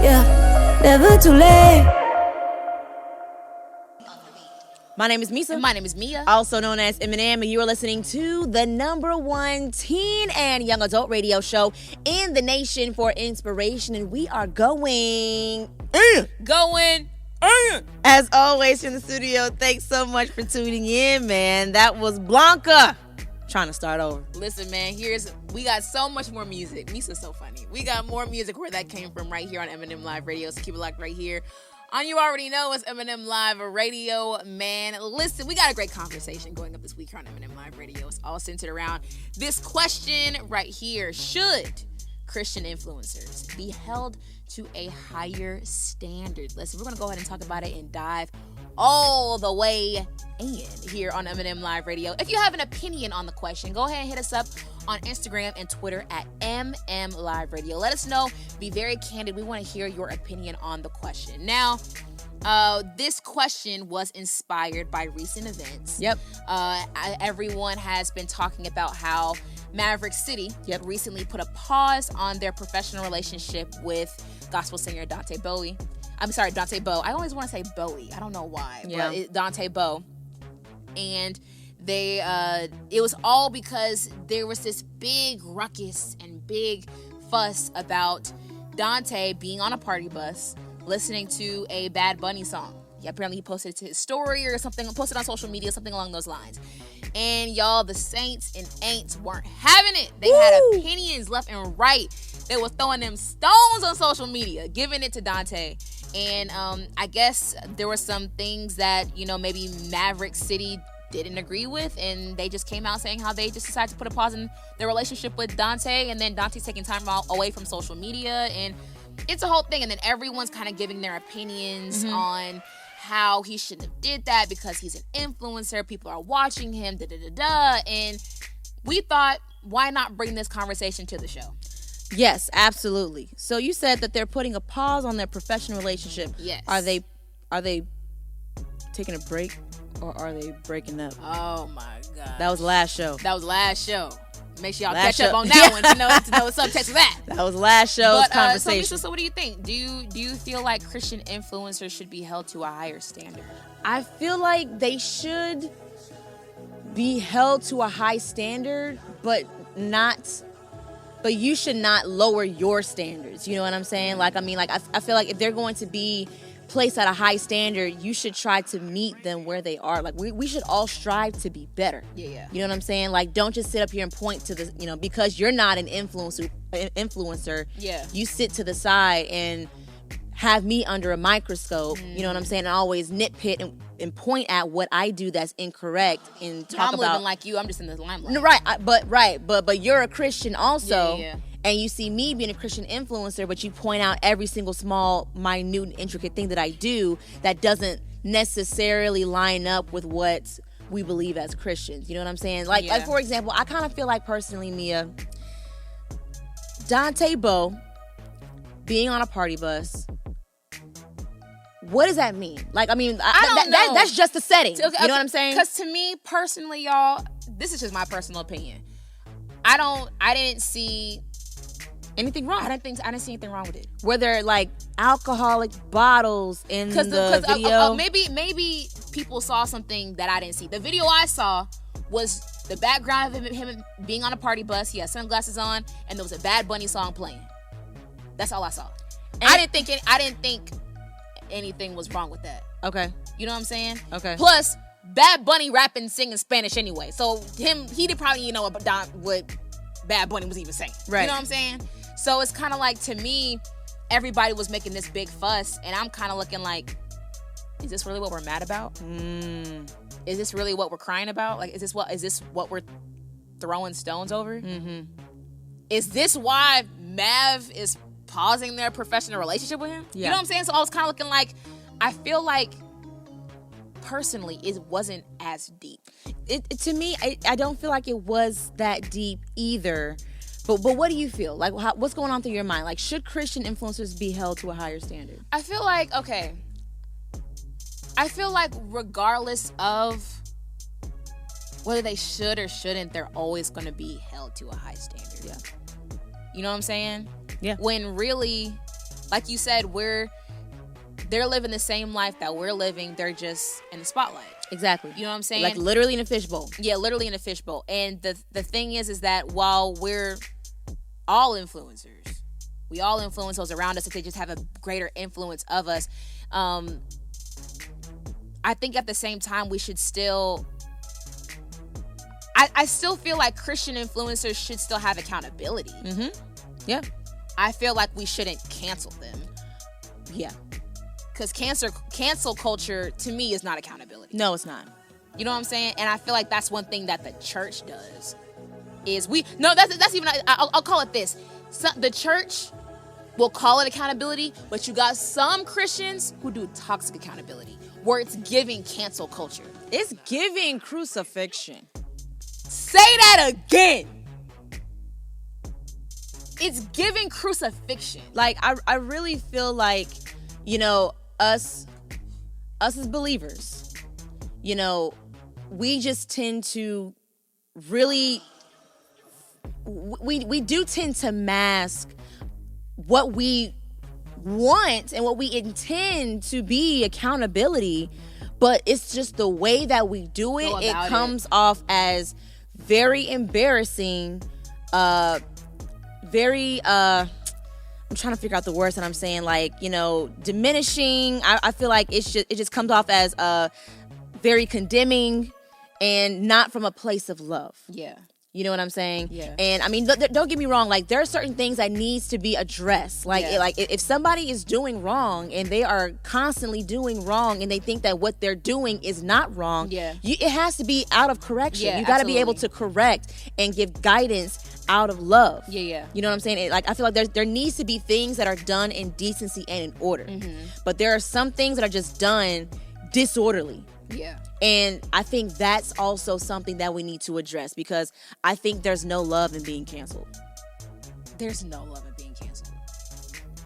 Yeah, never too late. My name is Misa. And my name is Mia. Also known as Eminem, and you are listening to the #1 teen and young adult radio show in the nation for inspiration. And we are going. As always, in the studio, thanks so much for tuning in, man. That was Blanca. Trying to start over. Listen, man, we got so much more music. Misa's so funny. We got more music where that came from right here on Eminem Live Radio. So keep it locked right here. On You Already Know, it's Eminem Live Radio, man. Listen, we got a great conversation going up this week here on Eminem Live Radio. It's all centered around this question right here. Should Christian influencers be held to a higher standard? Listen, we're going to go ahead and talk about it and dive all the way in here on Eminem Live Radio. If you have an opinion on the question, go ahead and hit us up on Instagram and Twitter at MM Live Radio. Let us know. Be very candid. We want to hear your opinion on the question. Now, this question was inspired by recent events. Yep. Everyone has been talking about how Maverick City recently put a pause on their professional relationship with gospel singer Dante Bowe. I always want to say Bowie. I don't know why. Yeah. But Dante Bowe. And it was all because there was this big ruckus and big fuss about Dante being on a party bus listening to a Bad Bunny song. Yeah, apparently he posted it to his story or something, posted on social media, something along those lines. And y'all, the saints and ain'ts weren't having it. They had opinions left and right. They were throwing them stones on social media, giving it to Dante. And I guess there were some things that, maybe Maverick City didn't agree with, and they just came out saying how they just decided to put a pause in their relationship with Dante, and then Dante's taking time away from social media, and it's a whole thing. And then everyone's kind of giving their opinions on how he shouldn't have did that because he's an influencer, people are watching him, and we thought, why not bring this conversation to the show? Yes, absolutely. So you said that they're putting a pause on their professional relationship. Yes. Are they taking a break or are they breaking up? Oh my God. That was last show. Make sure y'all catch up on that one to know the subtext of that. That was last show's conversation. So what do you think? Do you feel like Christian influencers should be held to a higher standard? I feel like they should be held to a high standard, but you should not lower your standards. You know what I'm saying? I feel like if they're going to be placed at a high standard, you should try to meet them where they are. Like, we should all strive to be better. Yeah. You know what I'm saying? Like, don't just sit up here and point to the, because you're not an influencer. Yeah. You sit to the side and have me under a microscope. You know what I'm saying? And always nitpick and point at what I do that's incorrect and talk about. I'm living like you. I'm just in the limelight. No, but you're a Christian also. Yeah. And you see me being a Christian influencer, but you point out every single small, minute, and intricate thing that I do that doesn't necessarily line up with what we believe as Christians. You know what I'm saying? Like for example, I kind of feel like personally, Mia, Dante Bowe being on a party bus, what does that mean? Like, I mean, I don't know. That's just the setting. You know what I'm saying? Because to me, personally, y'all, this is just my personal opinion. I didn't see anything wrong. I didn't see anything wrong with it. Were there like alcoholic bottles in the video? Maybe people saw something that I didn't see. The video I saw was the background of him being on a party bus. He had sunglasses on, and there was a Bad Bunny song playing. That's all I saw. And I didn't think anything was wrong with that. Okay. You know what I'm saying? Okay. Plus, Bad Bunny rapping, singing Spanish anyway. So he did probably what Bad Bunny was even saying. Right. You know what I'm saying? So it's kind of like, to me, everybody was making this big fuss, and I'm kind of looking like, is this really what we're mad about? Is this really what we're crying about? Like, is this what we're throwing stones over? Mm-hmm. Is this why Mav is pausing their professional relationship with him? Yeah. You know what I'm saying? So I was kind of looking like, I feel like, personally, it wasn't as deep. To me, I don't feel like it was that deep either. But what do you feel? Like, what's going on through your mind? Like, should Christian influencers be held to a higher standard? I feel like, regardless of whether they should or shouldn't, they're always going to be held to a high standard. Yeah. You know what I'm saying? Yeah. When really, like you said, they're living the same life that we're living. They're just in the spotlight. Exactly. You know what I'm saying? Like literally in a fishbowl. Yeah, literally in a fishbowl. And the thing is that while we're all influencers, we all influence those around us, if they just have a greater influence of us. I think at the same time we should still. I still feel like Christian influencers should still have accountability. Mm-hmm. Yeah. I feel like we shouldn't cancel them. Yeah. Because cancel culture, to me, is not accountability. No, it's not. You know what I'm saying? And I feel like that's one thing that the church does. That's even, I'll call it this. The church will call it accountability, but you got some Christians who do toxic accountability, where it's giving cancel culture. It's giving crucifixion. Say that again. It's giving crucifixion. Like, I really feel like, us as believers, we just tend to really, we do tend to mask what we want and what we intend to be accountability, but it's just the way that we do it. It comes off as very embarrassing, very I'm trying to figure out the words that I'm saying, like, diminishing. I feel like it just comes off as very condemning and not from a place of love. Yeah. You know what I'm saying? Yeah. And I mean, don't get me wrong. Like, there are certain things that needs to be addressed. Like, if somebody is doing wrong and they are constantly doing wrong and they think that what they're doing is not wrong, it has to be out of correction. Yeah, you got to be able to correct and give guidance out of love. Yeah. You know what I'm saying? I feel like there needs to be things that are done in decency and in order. Mm-hmm. But there are some things that are just done disorderly. Yeah. And I think that's also something that we need to address, because I think there's no love in being canceled. There's no love in being canceled.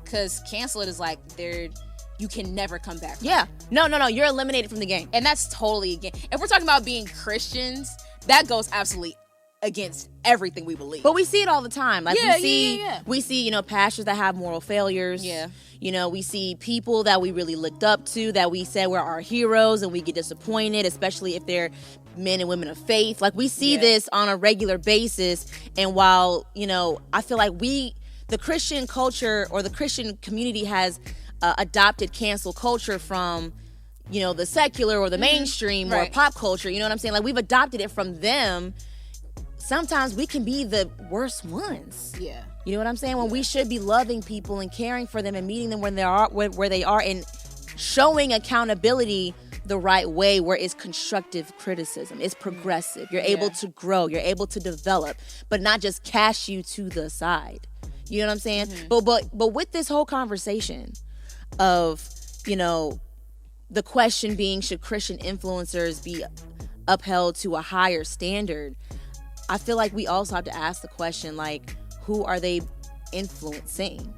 Because cancel it is like you can never come back from. Yeah. No. You're eliminated from the game. And that's totally again. If we're talking about being Christians, that goes absolutely against everything we believe. But we see it all the time. Like, Yeah. we see, pastors that have moral failures. Yeah. We see people that we really looked up to, that we said were our heroes, and we get disappointed, especially if they're men and women of faith. Like, we see this on a regular basis. And while, I feel like the Christian culture or the Christian community has adopted cancel culture from, the secular or the mainstream or pop culture. You know what I'm saying? Like, we've adopted it from them. Sometimes we can be the worst ones. Yeah. You know what I'm saying? When we should be loving people and caring for them and meeting them when they are where they are, and showing accountability the right way, where it's constructive criticism, it's progressive. You're able to grow, you're able to develop, but not just cast you to the side. You know what I'm saying? Mm-hmm. But with this whole conversation of, the question being, should Christian influencers be upheld to a higher standard? I feel like we also have to ask the question, like, who are they influencing?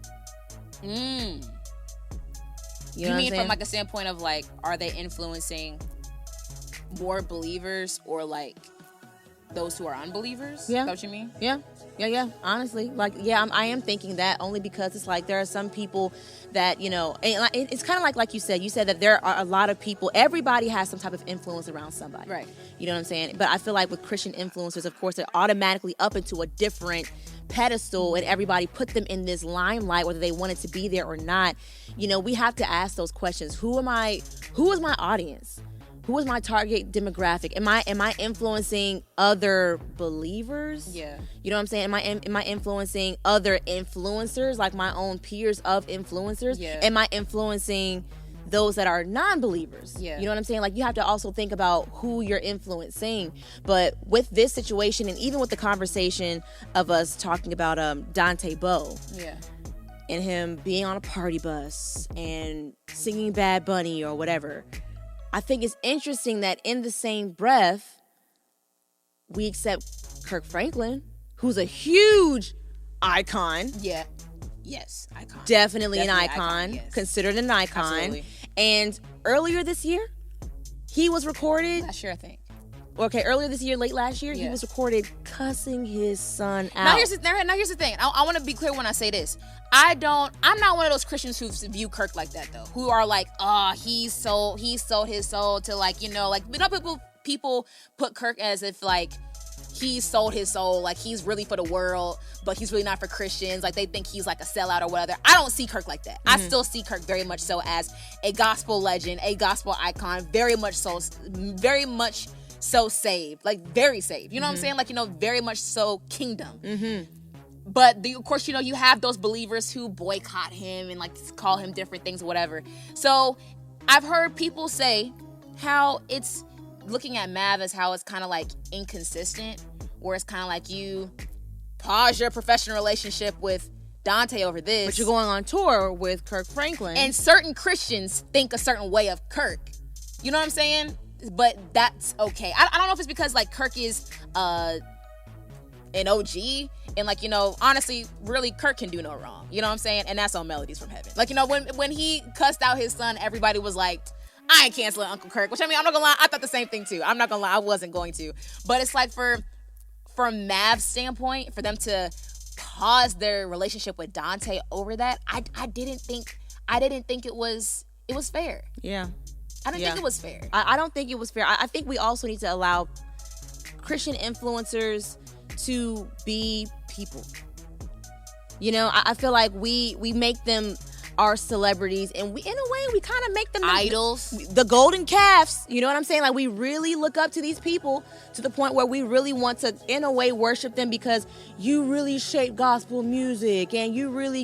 You mean from like a standpoint of like, are they influencing more believers or like those who are unbelievers? Yeah. Is that what you mean? Yeah. Honestly, like, I am thinking that, only because it's like there are some people that, and it's kind of like you said that there are a lot of people. Everybody has some type of influence around somebody. Right. You know what I'm saying? But I feel like with Christian influencers, of course, they're automatically up into a different pedestal, and everybody put them in this limelight, whether they wanted to be there or not. We have to ask those questions. Who is my audience? Who is my target demographic? Am I influencing other believers? Yeah. You know what I'm saying? Am I influencing other influencers, like my own peers of influencers? Yeah. Am I influencing those that are non-believers? Yeah. You know what I'm saying? Like, you have to also think about who you're influencing. But with this situation, and even with the conversation of us talking about Dante Bowe. Yeah. And him being on a party bus and singing Bad Bunny or whatever, I think it's interesting that in the same breath, we accept Kirk Franklin, who's a huge icon. Yeah. Yes, icon. Definitely an icon. Yes. Considered an icon. Absolutely. And earlier this year, he was recorded. Last year, I think. earlier this year, late last year, he Yeah. was recorded cussing his son out. Now here's the thing. I want to be clear when I say this. I'm not one of those Christians who view Kirk like that though. Who are like, he sold his soul to like, people put Kirk as if like he sold his soul, like he's really for the world, but he's really not for Christians. Like they think he's like a sellout or whatever. I don't see Kirk like that. I still see Kirk very much so as a gospel legend, a gospel icon, very much so saved, like very saved. You know what I'm saying? Like, very much so kingdom. But of course, you have those believers who boycott him and like call him different things or whatever. So I've heard people say how it's looking at Mav as how it's kind of like inconsistent, where it's kind of like you pause your professional relationship with Dante over this. But you're going on tour with Kirk Franklin. And certain Christians think a certain way of Kirk. You know what I'm saying? But that's okay. I don't know if it's because like Kirk is an OG and like, honestly, really Kirk can do no wrong. You know what I'm saying? And that's on Melodies from Heaven. Like, when he cussed out his son, everybody was like, I ain't canceling Uncle Kirk. Which, I mean, I'm not gonna lie, I thought the same thing too. I'm not gonna lie, I wasn't going to. But it's like from Mav's standpoint, for them to pause their relationship with Dante over that, I didn't think it was fair. Yeah. I didn't think it was fair. I don't think it was fair. I think we also need to allow Christian influencers to be people. I feel like we make them our celebrities, and we, in a way, we kind of make them idols, the golden calves. You know what I'm saying? Like, we really look up to these people to the point where we really want to, in a way, worship them because you really shaped gospel music and you really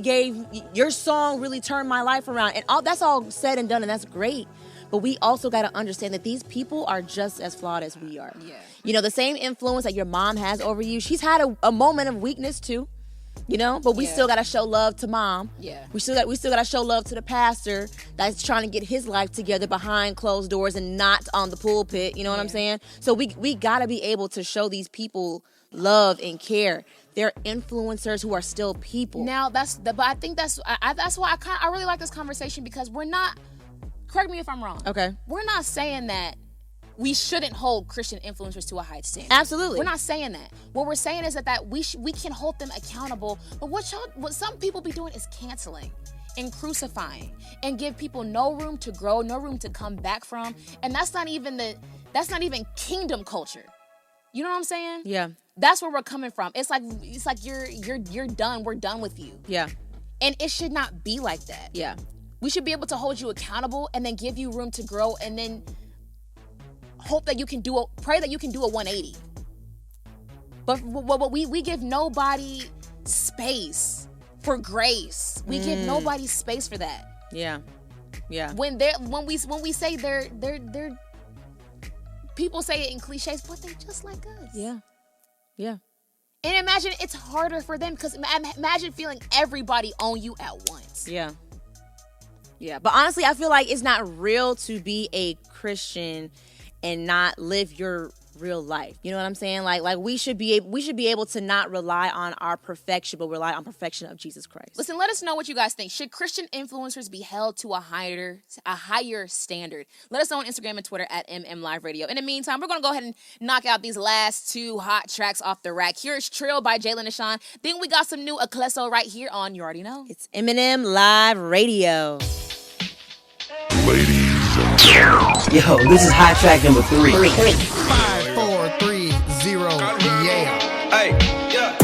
your song really turned my life around, and all that's all said and done, and that's great. But we also got to understand that these people are just as flawed as we are. Yeah. The same influence that your mom has over you, she's had a moment of weakness too. But we still gotta show love to mom. Yeah. We still gotta show love to the pastor that's trying to get his life together behind closed doors and not on the pulpit. You know what I'm saying? So we gotta be able to show these people love and care. They're influencers who are still people. Now but I think that's why I really like this conversation, because we're not. Correct me if I'm wrong. Okay. We're not saying that we shouldn't hold Christian influencers to a high standard. Absolutely. We're not saying that. What we're saying is that we can hold them accountable. But what some people be doing is canceling and crucifying and give people no room to grow, no room to come back from. And that's not even kingdom culture. You know what I'm saying? Yeah. That's where we're coming from. It's like you're done. We're done with you. Yeah. And it should not be like that. Yeah. We should be able to hold you accountable and then give you room to grow, and then hope that you can pray that you can do a 180. But we give nobody space for grace. We give nobody space for that. Yeah. Yeah. When we say they're people say it in cliches, but they're just like us. Yeah. Yeah. And imagine it's harder for them, because imagine feeling everybody on you at once. Yeah. Yeah. But honestly, I feel like it's not real to be a Christian and not live your real life. You know what I'm saying? Like we should be able to not rely on our perfection, but rely on perfection of Jesus Christ. Listen, let us know what you guys think. Should Christian influencers be held to a higher standard? Let us know on Instagram and Twitter at MM Live Radio. In the meantime, we're gonna go ahead and knock out these last two hot tracks off the rack. Here's Trill by Jalen and Sean. Then we got some new Ecleso right here on You Already Know. It's Eminem Live Radio. Yo, this is hot track number 3. 5, 4, 3, 0, yeah. Hey, yeah.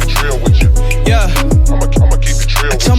Keep it real with you. Yeah. I'ma keep it real with you.